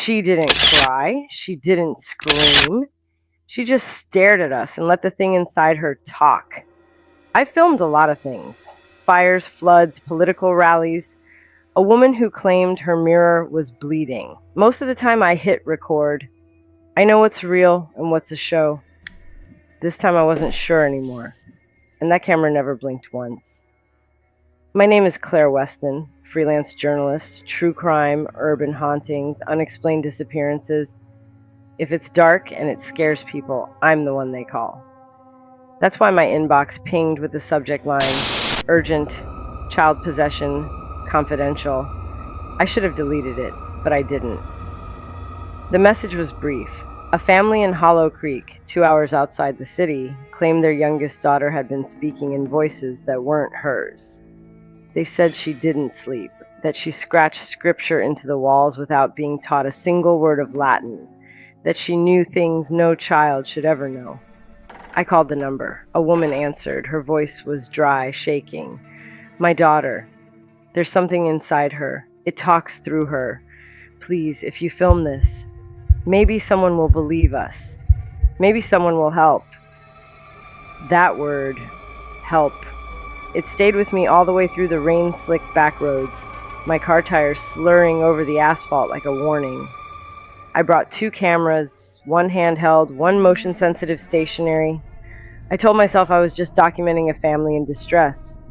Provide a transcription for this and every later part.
She didn't cry. She didn't scream. She just stared at us and let the thing inside her talk. I filmed a lot of things: fires, floods, political rallies, a woman who claimed her mirror was bleeding. Most of the time I hit record. I know what's real and what's a show. This time I wasn't sure anymore, and that camera never blinked once. My name is Claire Weston, freelance journalist, true crime, urban hauntings, unexplained disappearances. If it's dark and it scares people, I'm the one they call. That's why my inbox pinged with the subject line, urgent, child possession, confidential. I should have deleted it, but I didn't. The message was brief. A family in Hollow Creek, 2 hours outside the city, claimed their youngest daughter had been speaking in voices that weren't hers. They said she didn't sleep, that she scratched scripture into the walls without being taught a single word of Latin, that she knew things no child should ever know. I called the number. A woman answered. Her voice was dry, shaking. My daughter. There's something inside her. It talks through her. Please, if you film this, maybe someone will believe us. Maybe someone will help. That word, help. It stayed with me all the way through the rain-slicked back roads, my car tires slurring over the asphalt like a warning. I brought 2 cameras, one handheld, one motion-sensitive stationary. I told myself I was just documenting a family in distress.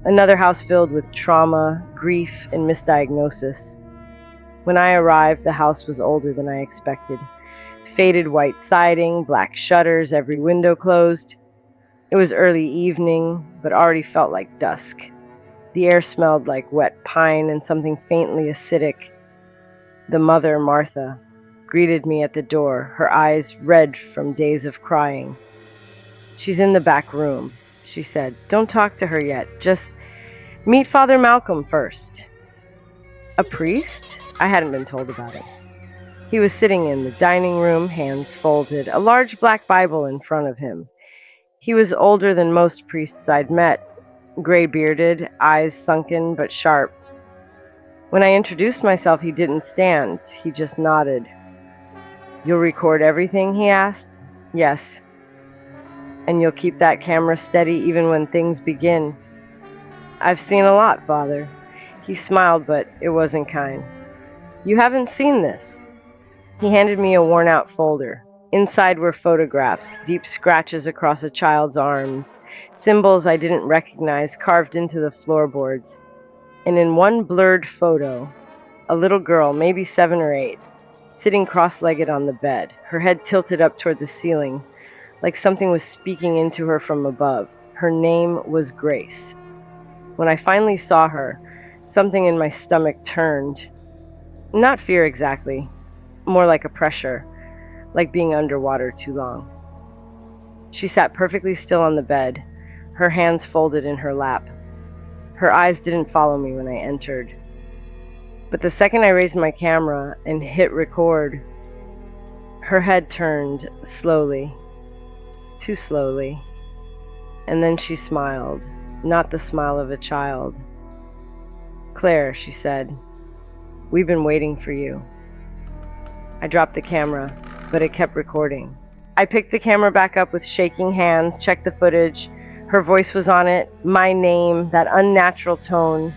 Another house filled with trauma, grief, and misdiagnosis. When I arrived, the house was older than I expected. Faded white siding, black shutters, every window closed. It was early evening, but already felt like dusk. The air smelled like wet pine and something faintly acidic. The mother, Martha, greeted me at the door, her eyes red from days of crying. "She's in the back room," she said. "Don't talk to her yet. Just meet Father Malcolm first." A priest? I hadn't been told about it. He was sitting in the dining room, hands folded, a large black Bible in front of him. He was older than most priests I'd met, gray-bearded, eyes sunken but sharp. When I introduced myself, he didn't stand. He just nodded. "You'll record everything?" he asked. "Yes." "And you'll keep that camera steady even when things begin?" "I've seen a lot, Father." He smiled, but it wasn't kind. "You haven't seen this." He handed me a worn-out folder. Inside were photographs, deep scratches across a child's arms, symbols I didn't recognize carved into the floorboards. And in one blurred photo, a little girl, maybe 7 or 8, sitting cross-legged on the bed, her head tilted up toward the ceiling, like something was speaking into her from above. Her name was Grace. When I finally saw her, something in my stomach turned. Not fear exactly, more like a pressure, like being underwater too long. She sat perfectly still on the bed, her hands folded in her lap. Her eyes didn't follow me when I entered. But the second I raised my camera and hit record, her head turned slowly, too slowly, and then she smiled, not the smile of a child. "Claire," she said, "we've been waiting for you." I dropped the camera, but it kept recording. I picked the camera back up with shaking hands, checked the footage. Her voice was on it, my name, that unnatural tone.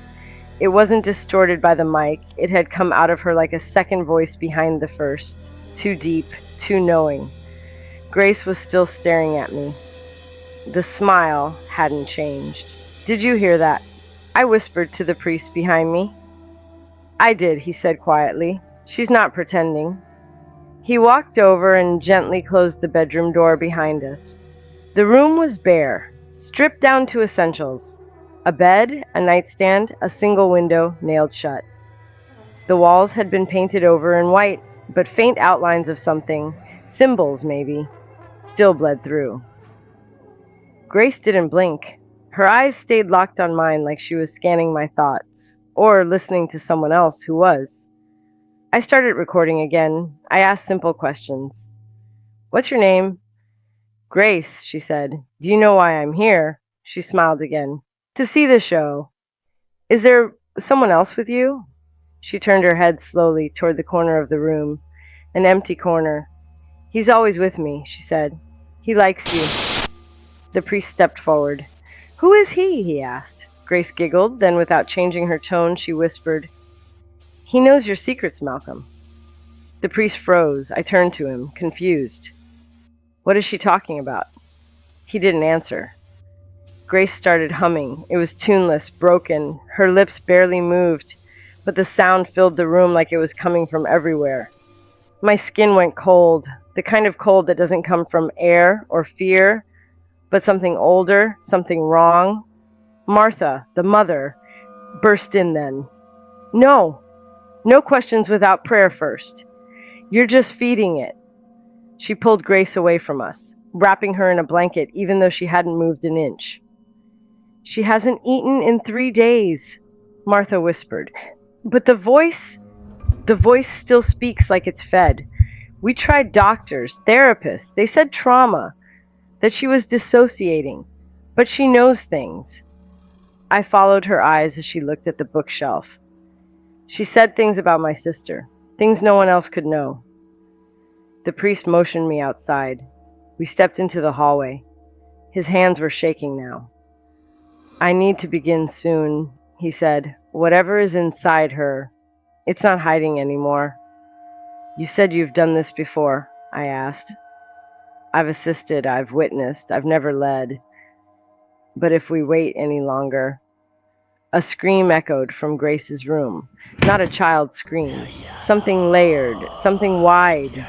It wasn't distorted by the mic. It had come out of her like a second voice behind the first, too deep, too knowing. Grace was still staring at me. The smile hadn't changed. "Did you hear that?" I whispered to the priest behind me. "I did," he said quietly. "She's not pretending." He walked over and gently closed the bedroom door behind us. The room was bare, stripped down to essentials. A bed, a nightstand, a single window nailed shut. The walls had been painted over in white, but faint outlines of something, symbols maybe, still bled through. Grace didn't blink. Her eyes stayed locked on mine like she was scanning my thoughts, or listening to someone else who was. I started recording again. I asked simple questions. "What's your name?" "Grace," she said. "Do you know why I'm here?" She smiled again. "To see the show." "Is there someone else with you?" She turned her head slowly toward the corner of the room, an empty corner. "He's always with me," she said. "He likes you." The priest stepped forward. "Who is he?" he asked. Grace giggled, then without changing her tone, she whispered, "He knows your secrets, Malcolm." The priest froze. I turned to him, confused. "What is she talking about?" He didn't answer. Grace started humming. It was tuneless, broken. Her lips barely moved, but the sound filled the room like it was coming from everywhere. My skin went cold, the kind of cold that doesn't come from air or fear, but something older, something wrong. Martha, the mother, burst in then. "No, no questions without prayer first. You're just feeding it." She pulled Grace away from us, wrapping her in a blanket even though she hadn't moved an inch. "She hasn't eaten in 3 days," Martha whispered. "But the voice still speaks like it's fed. We tried doctors, therapists. They said trauma, that she was dissociating, but she knows things." I followed her eyes as she looked at the bookshelf. "She said things about my sister, things no one else could know." The priest motioned me outside. We stepped into the hallway. His hands were shaking now. "I need to begin soon," he said. "Whatever is inside her, it's not hiding anymore." "You said you've done this before," I asked. "I've assisted, I've witnessed, I've never led. But if we wait any longer..." A scream echoed from Grace's room. Not a child's scream. Something layered, something wide.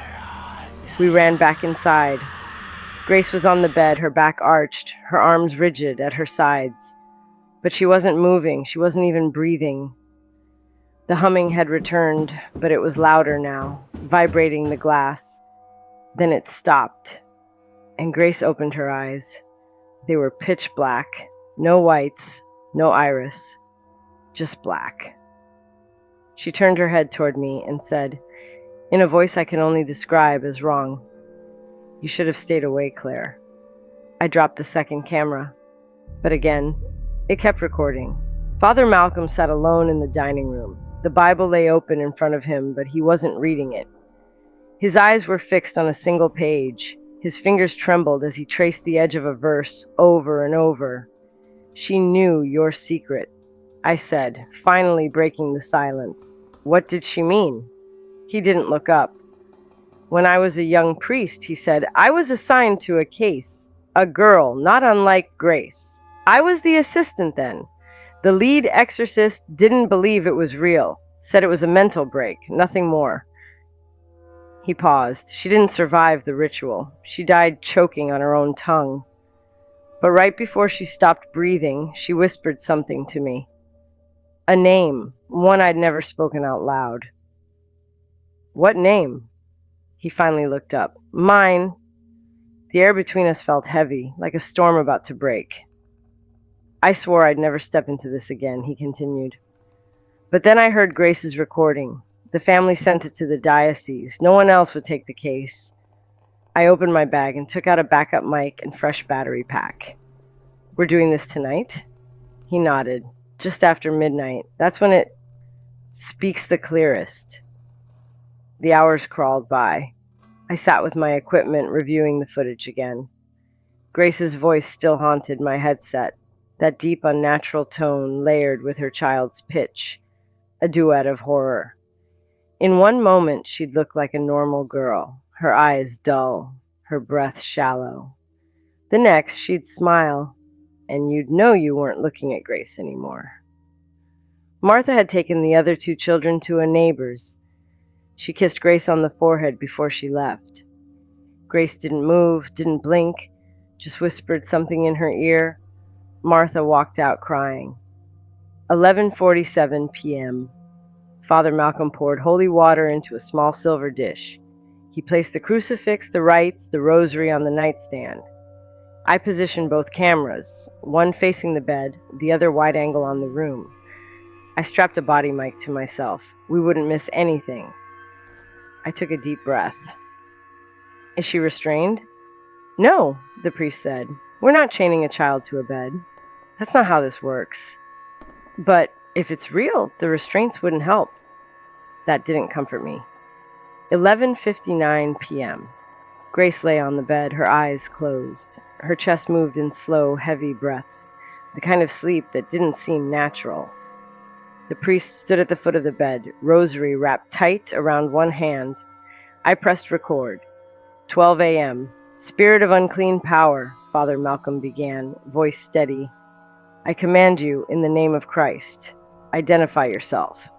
We ran back inside. Grace was on the bed, her back arched, her arms rigid at her sides. But she wasn't moving, she wasn't even breathing. The humming had returned, but it was louder now, vibrating the glass. Then it stopped, and Grace opened her eyes. They were pitch black, no whites, no iris, just black. She turned her head toward me and said, in a voice I can only describe as wrong, "You should have stayed away, Claire." I dropped the second camera, but again, it kept recording. Father Malcolm sat alone in the dining room. The Bible lay open in front of him, but he wasn't reading it. His eyes were fixed on a single page. His fingers trembled as he traced the edge of a verse over and over. "She knew your secret," I said, finally breaking the silence. "What did she mean?" He didn't look up. "When I was a young priest," he said, "I was assigned to a case, a girl not unlike Grace. I was the assistant then. The lead exorcist didn't believe it was real, said it was a mental break, nothing more." He paused. "She didn't survive the ritual. She died choking on her own tongue. But right before she stopped breathing, she whispered something to me. A name, one I'd never spoken out loud." "What name?" He finally looked up. "Mine." The air between us felt heavy, like a storm about to break. "I swore I'd never step into this again," he continued. "But then I heard Grace's recording. The family sent it to the diocese. No one else would take the case." I opened my bag and took out a backup mic and fresh battery pack. "We're doing this tonight?" He nodded. "Just after midnight. That's when it speaks the clearest." The hours crawled by. I sat with my equipment, reviewing the footage again. Grace's voice still haunted my headset, that deep, unnatural tone layered with her child's pitch, a duet of horror. In one moment, she'd look like a normal girl, her eyes dull, her breath shallow. The next, she'd smile, and you'd know you weren't looking at Grace anymore. Martha had taken the other 2 children to a neighbor's. She kissed Grace on the forehead before she left. Grace didn't move, didn't blink, just whispered something in her ear. Martha walked out crying. 11:47 p.m. Father Malcolm poured holy water into a small silver dish. He placed the crucifix, the rites, the rosary on the nightstand. I positioned both cameras, one facing the bed, the other wide angle on the room. I strapped a body mic to myself. We wouldn't miss anything. I took a deep breath. "Is she restrained?" "No," the priest said. "We're not chaining a child to a bed. That's not how this works. But if it's real, the restraints wouldn't help." That didn't comfort me. 11:59 p.m. Grace lay on the bed, her eyes closed. Her chest moved in slow, heavy breaths, the kind of sleep that didn't seem natural. The priest stood at the foot of the bed, rosary wrapped tight around one hand. I pressed record. 12 a.m. Spirit of unclean power, Father Malcolm began, voice steady. I command you in the name of Christ. Identify yourself.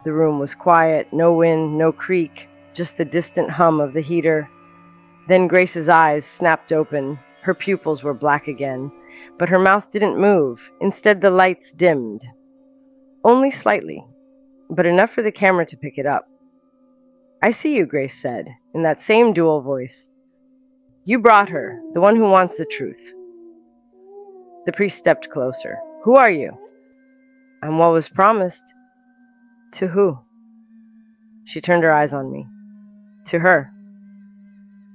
The room was quiet, no wind, no creak, just the distant hum of the heater. Then Grace's eyes snapped open. Her pupils were black again, but her mouth didn't move. Instead, the lights dimmed. Only slightly, but enough for the camera to pick it up. I see you, Grace said, in that same dual voice. You brought her, the one who wants the truth. The priest stepped closer. Who are you? I'm what was promised. To who? She turned her eyes on me. To her.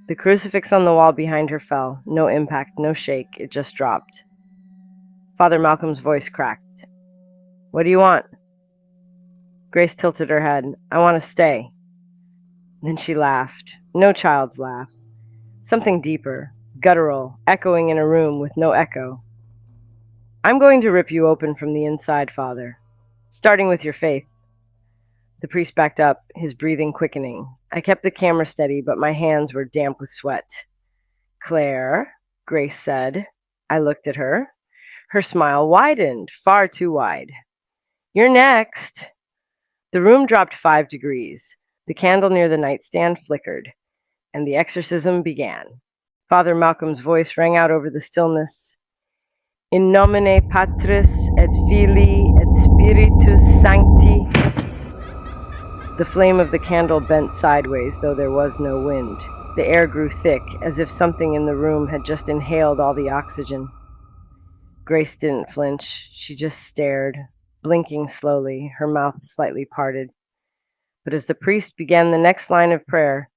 The crucifix on the wall behind her fell. No impact, no shake. It just dropped. Father Malcolm's voice cracked. What do you want? Grace tilted her head. I want to stay. Then she laughed. No child's laugh. Something deeper, guttural, echoing in a room with no echo. I'm going to rip you open from the inside, Father, starting with your faith. The priest backed up, his breathing quickening. I kept the camera steady, but my hands were damp with sweat. Claire, Grace said. I looked at her. Her smile widened, far too wide. You're next. The room dropped 5 degrees. The candle near the nightstand flickered, and the exorcism began. Father Malcolm's voice rang out over the stillness. In nomine Patris et Filii et Spiritus Sancti. The flame of the candle bent sideways, though there was no wind. The air grew thick, as if something in the room had just inhaled all the oxygen. Grace didn't flinch. She just stared, blinking slowly, her mouth slightly parted. But as the priest began the next line of prayer,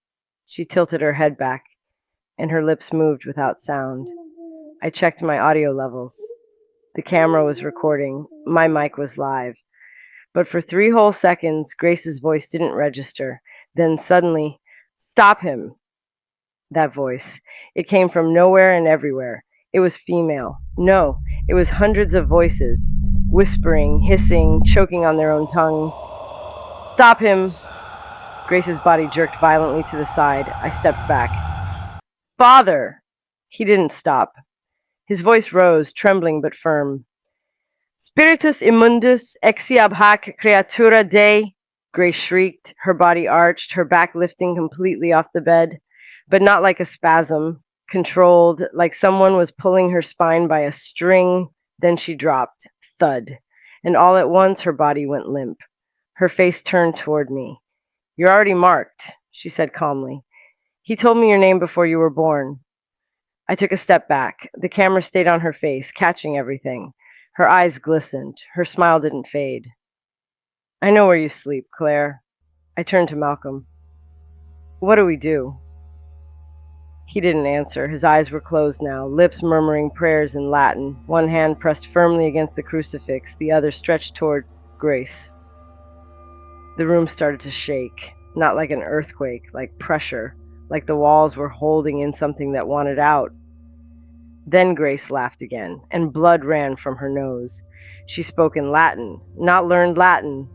she tilted her head back, and her lips moved without sound. I checked my audio levels. The camera was recording. My mic was live. But for 3 whole seconds, Grace's voice didn't register. Then suddenly, stop him! That voice. It came from nowhere and everywhere. It was female. No, it was hundreds of voices, whispering, hissing, choking on their own tongues. Stop him! Grace's body jerked violently to the side. I stepped back. Father! He didn't stop. His voice rose, trembling but firm. Spiritus immundus exiab hac creatura Dei, Grace shrieked, her body arched, her back lifting completely off the bed, but not like a spasm, controlled, like someone was pulling her spine by a string. Then she dropped, thud, and all at once her body went limp. Her face turned toward me. You're already marked, she said calmly. He told me your name before you were born. I took a step back. The camera stayed on her face, catching everything. Her eyes glistened. Her smile didn't fade. I know where you sleep, Claire. I turned to Malcolm. What do we do? He didn't answer. His eyes were closed now, lips murmuring prayers in Latin, one hand pressed firmly against the crucifix, the other stretched toward Grace. The room started to shake, not like an earthquake, like pressure, like the walls were holding in something that wanted out. Then Grace laughed again, and blood ran from her nose. She spoke in Latin, not learned Latin,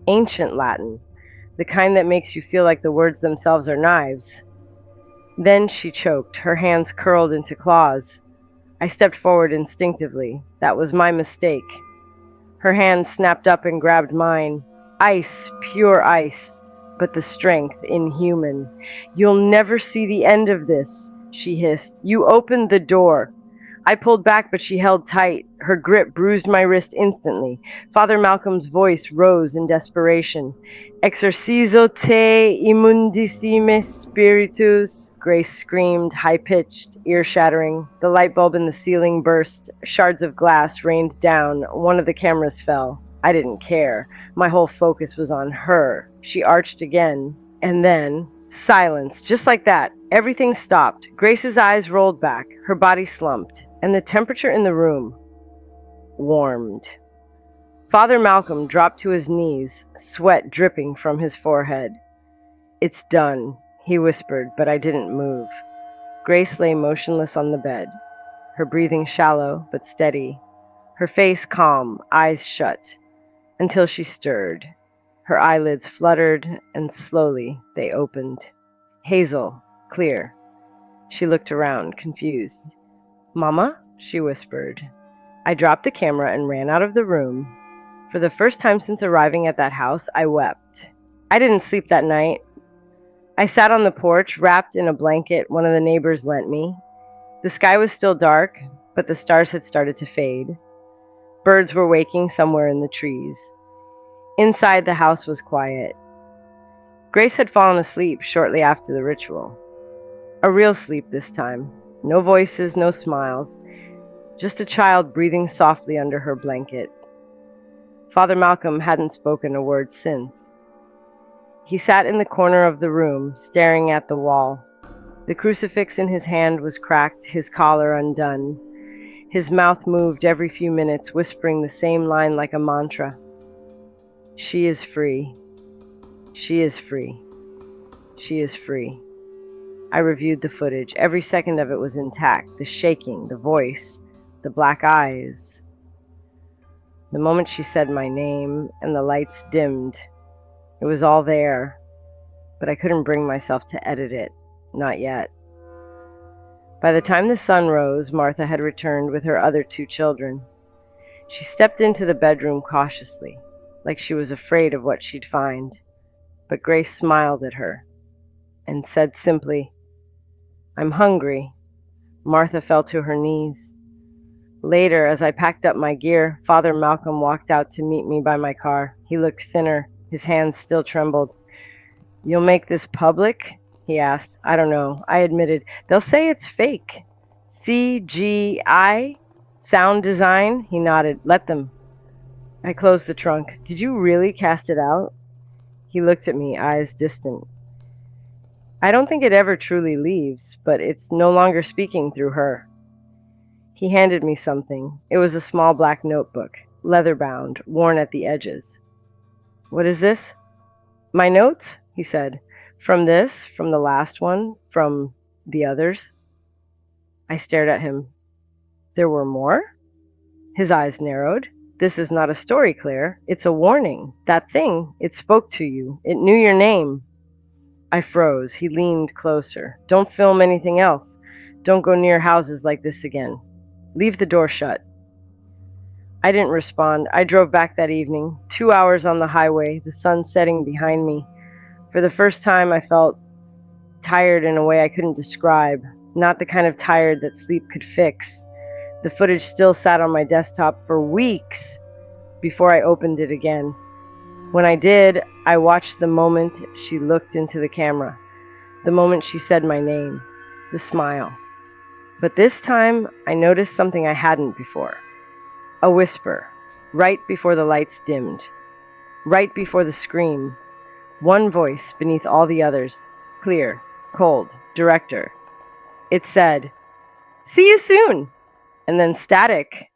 ancient Latin, the kind that makes you feel like the words themselves are knives. Then she choked, her hands curled into claws. I stepped forward instinctively. That was my mistake. Her hand snapped up and grabbed mine. Ice, pure ice, but the strength inhuman. You'll never see the end of this, she hissed. You opened the door. I pulled back, but she held tight. Her grip bruised my wrist instantly. Father Malcolm's voice rose in desperation. Exorcizo te immundissime spiritus, Grace screamed, high-pitched, ear-shattering. The light bulb in the ceiling burst. Shards of glass rained down. One of the cameras fell. I didn't care. My whole focus was on her. She arched again, and then silence, just like that. Everything stopped. Grace's eyes rolled back. Her body slumped, and the temperature in the room warmed. Father Malcolm dropped to his knees, sweat dripping from his forehead. "It's done," he whispered, but I didn't move. Grace lay motionless on the bed, her breathing shallow but steady, her face calm, eyes shut, until she stirred. Her eyelids fluttered, and slowly they opened. Hazel, clear. She looked around, confused. "Mama?" she whispered. I dropped the camera and ran out of the room. For the first time since arriving at that house, I wept. I didn't sleep that night. I sat on the porch, wrapped in a blanket one of the neighbors lent me. The sky was still dark, but the stars had started to fade. Birds were waking somewhere in the trees. Inside, the house was quiet. Grace had fallen asleep shortly after the ritual. A real sleep this time. No voices, no smiles. Just a child breathing softly under her blanket. Father Malcolm hadn't spoken a word since. He sat in the corner of the room, staring at the wall. The crucifix in his hand was cracked, his collar undone. His mouth moved every few minutes, whispering the same line like a mantra. "She is free. She is free. She is free." I reviewed the footage. Every second of it was intact. The shaking, the voice, the black eyes. The moment she said my name and the lights dimmed, it was all there, but I couldn't bring myself to edit it. Not yet. By the time the sun rose, Martha had returned with her other 2 children. She stepped into the bedroom cautiously, like she was afraid of what she'd find, but Grace smiled at her and said simply, "I'm hungry." Martha fell to her knees. Later, as I packed up my gear, Father Malcolm walked out to meet me by my car. He looked thinner. His hands still trembled. "You'll make this public?" he asked. "I don't know," I admitted. "They'll say it's fake." "CGI? Sound design?" He nodded. "Let them." I closed the trunk. "Did you really cast it out?" He looked at me, eyes distant. "I don't think it ever truly leaves, but it's no longer speaking through her." He handed me something. It was a small black notebook, leather-bound, worn at the edges. "What is this?" "My notes," he said. "From this, from the last one, from the others." I stared at him. "There were more?" His eyes narrowed. "This is not a story, Claire. It's a warning. That thing, it spoke to you. It knew your name." I froze. He leaned closer. "Don't film anything else. Don't go near houses like this again. Leave the door shut." I didn't respond. I drove back that evening, 2 hours on the highway, the sun setting behind me. For the first time, I felt tired in a way I couldn't describe, not the kind of tired that sleep could fix. The footage still sat on my desktop for weeks before I opened it again. When I did, I watched the moment she looked into the camera, the moment she said my name, the smile. But this time, I noticed something I hadn't before. A whisper, right before the lights dimmed, right before the scream. One voice beneath all the others, clear, cold, director. It said, "See you soon," and then static,